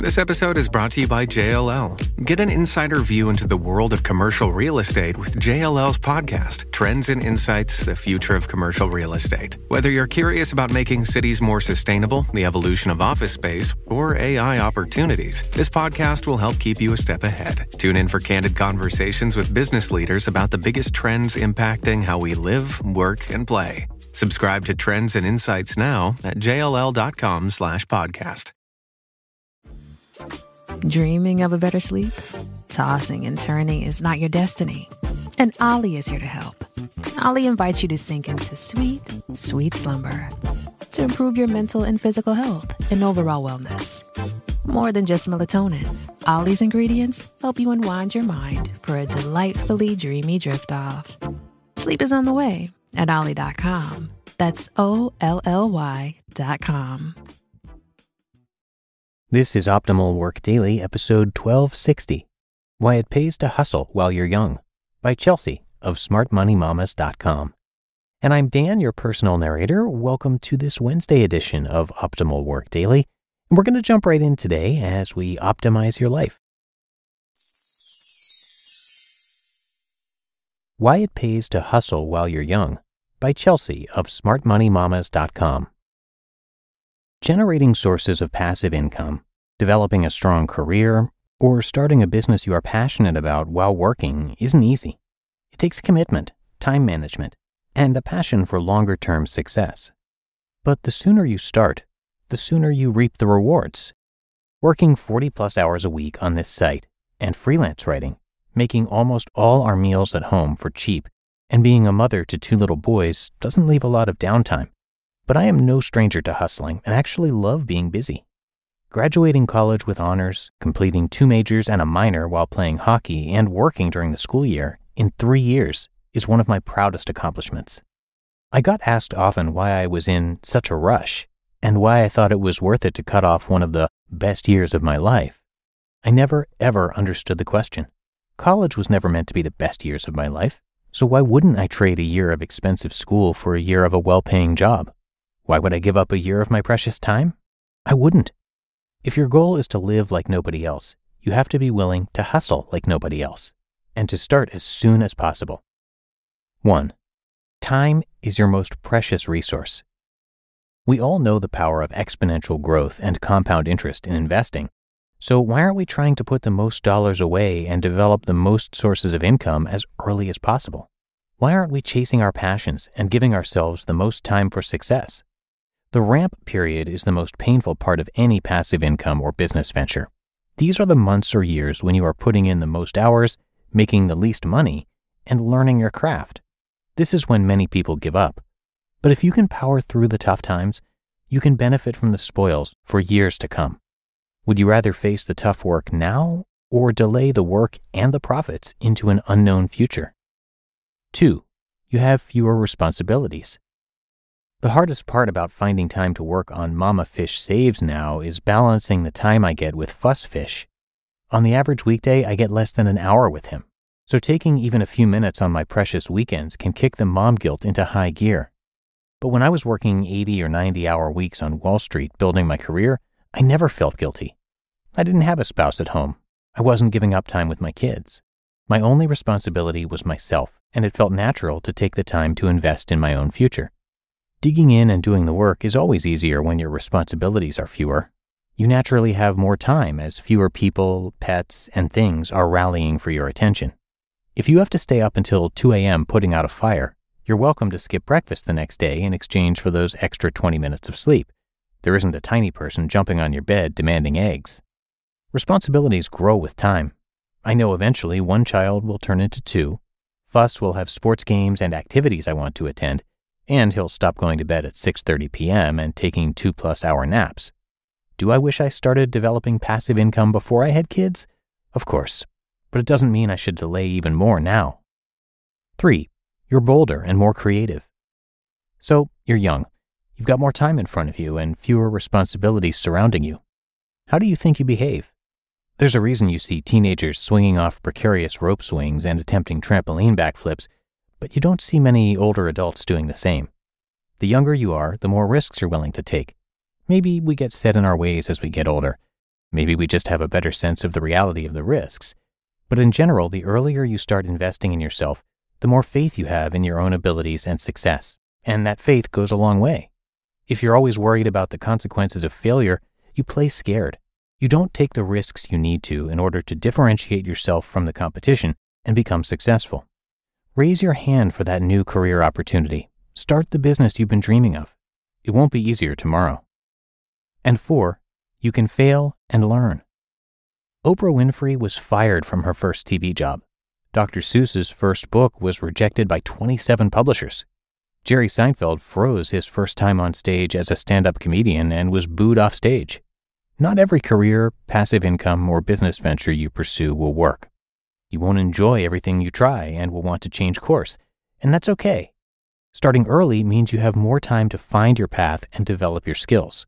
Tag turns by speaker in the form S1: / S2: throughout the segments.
S1: This episode is brought to you by JLL. Get an insider view into the world of commercial real estate with JLL's podcast, Trends and Insights, the Future of Commercial Real Estate. Whether you're curious about making cities more sustainable, the evolution of office space, or AI opportunities, this podcast will help keep you a step ahead. Tune in for candid conversations with business leaders about the biggest trends impacting how we live, work, and play. Subscribe to Trends and Insights now at jll.com/podcast.
S2: Dreaming of a better sleep? Tossing and turning is not your destiny. And Ollie is here to help. Ollie invites you to sink into sweet, sweet slumber to improve your mental and physical health and overall wellness. More than just melatonin, Ollie's ingredients help you unwind your mind for a delightfully dreamy drift off. Sleep is on the way at Ollie.com. That's OLLY.com.
S3: This is Optimal Work Daily, episode 1260, Why It Pays to Hustle While You're Young, by Chelsea of smartmoneymamas.com. And I'm Dan, your personal narrator. Welcome to this Wednesday edition of Optimal Work Daily. And we're going to jump right in today as we optimize your life. Why It Pays to Hustle While You're Young, by Chelsea of smartmoneymamas.com. Generating sources of passive income, developing a strong career, or starting a business you are passionate about while working isn't easy. It takes commitment, time management, and a passion for longer-term success. But the sooner you start, the sooner you reap the rewards. Working 40-plus hours a week on this site and freelance writing, making almost all our meals at home for cheap, and being a mother to 2 little boys doesn't leave a lot of downtime. But I am no stranger to hustling and actually love being busy. Graduating college with honors, completing 2 majors and a minor while playing hockey, and working during the school year in 3 years is one of my proudest accomplishments. I got asked often why I was in such a rush and why I thought it was worth it to cut off one of the best years of my life. I never, ever understood the question. College was never meant to be the best years of my life, so why wouldn't I trade a year of expensive school for a year of a well-paying job? Why would I give up a year of my precious time? I wouldn't. If your goal is to live like nobody else, you have to be willing to hustle like nobody else, and to start as soon as possible. 1. Time is your most precious resource. We all know the power of exponential growth and compound interest in investing, so why aren't we trying to put the most dollars away and develop the most sources of income as early as possible? Why aren't we chasing our passions and giving ourselves the most time for success? The ramp period is the most painful part of any passive income or business venture. These are the months or years when you are putting in the most hours, making the least money, and learning your craft. This is when many people give up. But if you can power through the tough times, you can benefit from the spoils for years to come. Would you rather face the tough work now or delay the work and the profits into an unknown future? 2. You have fewer responsibilities. The hardest part about finding time to work on Mama Fish Saves now is balancing the time I get with Fuss Fish. On the average weekday, I get less than an hour with him, so taking even a few minutes on my precious weekends can kick the mom guilt into high gear. But when I was working 80 or 90-hour weeks on Wall Street building my career, I never felt guilty. I didn't have a spouse at home. I wasn't giving up time with my kids. My only responsibility was myself, and it felt natural to take the time to invest in my own future. Digging in and doing the work is always easier when your responsibilities are fewer. You naturally have more time as fewer people, pets, and things are rallying for your attention. If you have to stay up until 2 a.m. putting out a fire, you're welcome to skip breakfast the next day in exchange for those extra 20 minutes of sleep. There isn't a tiny person jumping on your bed demanding eggs. Responsibilities grow with time. I know eventually 1 child will turn into 2. Fuss will have sports games and activities I want to attend, and he'll stop going to bed at 6:30 p.m. and taking 2+ hour naps. Do I wish I started developing passive income before I had kids? Of course, but it doesn't mean I should delay even more now. 3. You're bolder and more creative. So, you're young. You've got more time in front of you and fewer responsibilities surrounding you. How do you think you behave? There's a reason you see teenagers swinging off precarious rope swings and attempting trampoline backflips, but you don't see many older adults doing the same. The younger you are, the more risks you're willing to take. Maybe we get set in our ways as we get older. Maybe we just have a better sense of the reality of the risks. But in general, the earlier you start investing in yourself, the more faith you have in your own abilities and success. And that faith goes a long way. If you're always worried about the consequences of failure, you play scared. You don't take the risks you need to in order to differentiate yourself from the competition and become successful. Raise your hand for that new career opportunity. Start the business you've been dreaming of. It won't be easier tomorrow. And 4, you can fail and learn. Oprah Winfrey was fired from her first TV job. Dr. Seuss's first book was rejected by 27 publishers. Jerry Seinfeld froze his first time on stage as a stand-up comedian and was booed off stage. Not every career, passive income, or business venture you pursue will work. You won't enjoy everything you try and will want to change course, and that's okay. Starting early means you have more time to find your path and develop your skills.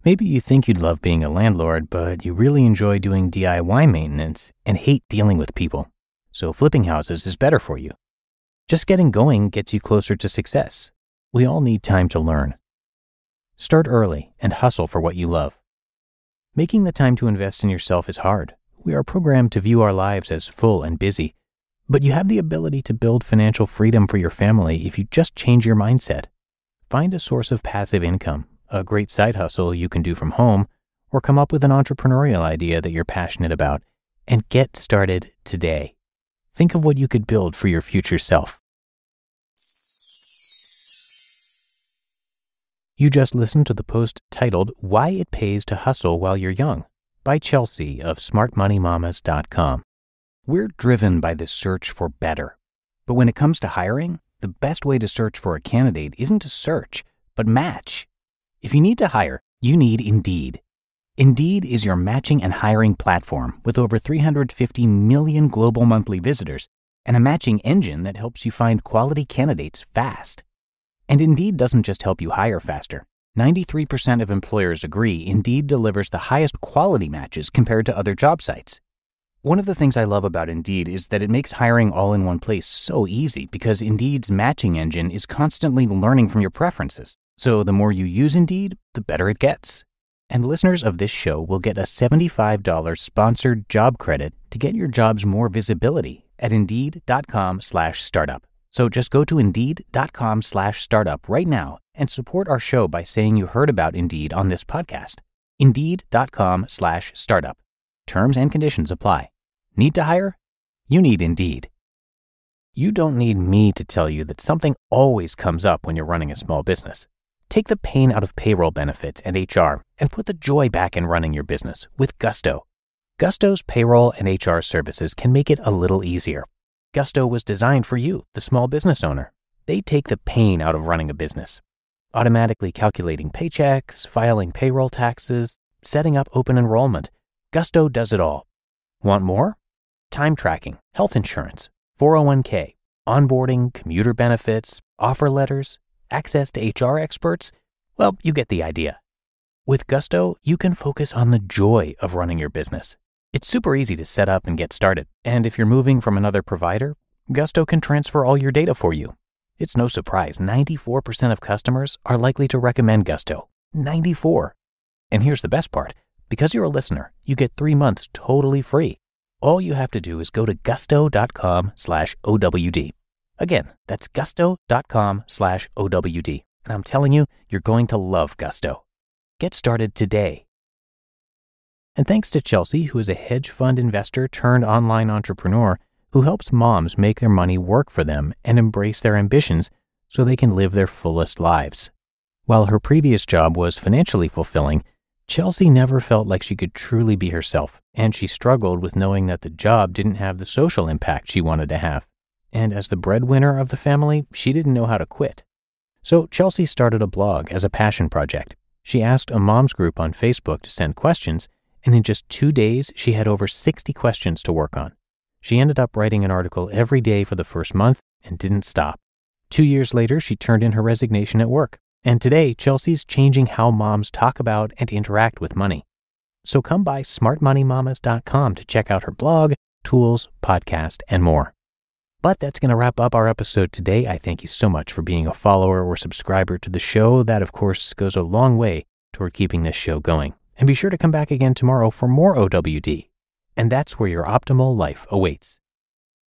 S3: Maybe you think you'd love being a landlord, but you really enjoy doing DIY maintenance and hate dealing with people. So flipping houses is better for you. Just getting going gets you closer to success. We all need time to learn. Start early and hustle for what you love. Making the time to invest in yourself is hard. We are programmed to view our lives as full and busy, but you have the ability to build financial freedom for your family if you just change your mindset. Find a source of passive income, a great side hustle you can do from home, or come up with an entrepreneurial idea that you're passionate about, and get started today. Think of what you could build for your future self. You just listened to the post titled, "Why It Pays to Hustle While You're Young" by Chelsea of smartmoneymamas.com. We're driven by the search for better. But when it comes to hiring, the best way to search for a candidate isn't to search, but match. If you need to hire, you need Indeed. Indeed is your matching and hiring platform with over 350 million global monthly visitors and a matching engine that helps you find quality candidates fast. And Indeed doesn't just help you hire faster. 93% of employers agree Indeed delivers the highest quality matches compared to other job sites. One of the things I love about Indeed is that it makes hiring all in one place so easy because Indeed's matching engine is constantly learning from your preferences. So the more you use Indeed, the better it gets. And listeners of this show will get a $75 sponsored job credit to get your jobs more visibility at Indeed.com/startup. So just go to Indeed.com/startup right now and support our show by saying you heard about Indeed on this podcast. Indeed.com/startup. Terms and conditions apply. Need to hire? You need Indeed. You don't need me to tell you that something always comes up when you're running a small business. Take the pain out of payroll benefits and HR and put the joy back in running your business with Gusto. Gusto's payroll and HR services can make it a little easier. Gusto was designed for you, the small business owner. They take the pain out of running a business. Automatically calculating paychecks, filing payroll taxes, setting up open enrollment. Gusto does it all. Want more? Time tracking, health insurance, 401k, onboarding, commuter benefits, offer letters, access to HR experts. Well, you get the idea. With Gusto, you can focus on the joy of running your business. It's super easy to set up and get started. And if you're moving from another provider, Gusto can transfer all your data for you. It's no surprise, 94% of customers are likely to recommend Gusto. 94. And here's the best part. Because you're a listener, you get 3 months totally free. All you have to do is go to gusto.com/OWD. Again, that's gusto.com/OWD. And I'm telling you, you're going to love Gusto. Get started today. And thanks to Chelsea, who is a hedge fund investor turned online entrepreneur who helps moms make their money work for them and embrace their ambitions so they can live their fullest lives. While her previous job was financially fulfilling, Chelsea never felt like she could truly be herself, and she struggled with knowing that the job didn't have the social impact she wanted to have. And as the breadwinner of the family, she didn't know how to quit. So Chelsea started a blog as a passion project. She asked a mom's group on Facebook to send questions, and in just 2 days, she had over 60 questions to work on. She ended up writing an article every day for the first month and didn't stop. 2 years later, she turned in her resignation at work. And today, Chelsea's changing how moms talk about and interact with money. So come by smartmoneymamas.com to check out her blog, tools, podcast, and more. But that's going to wrap up our episode today. I thank you so much for being a follower or subscriber to the show. That, of course, goes a long way toward keeping this show going. And be sure to come back again tomorrow for more OWD. And that's where your optimal life awaits.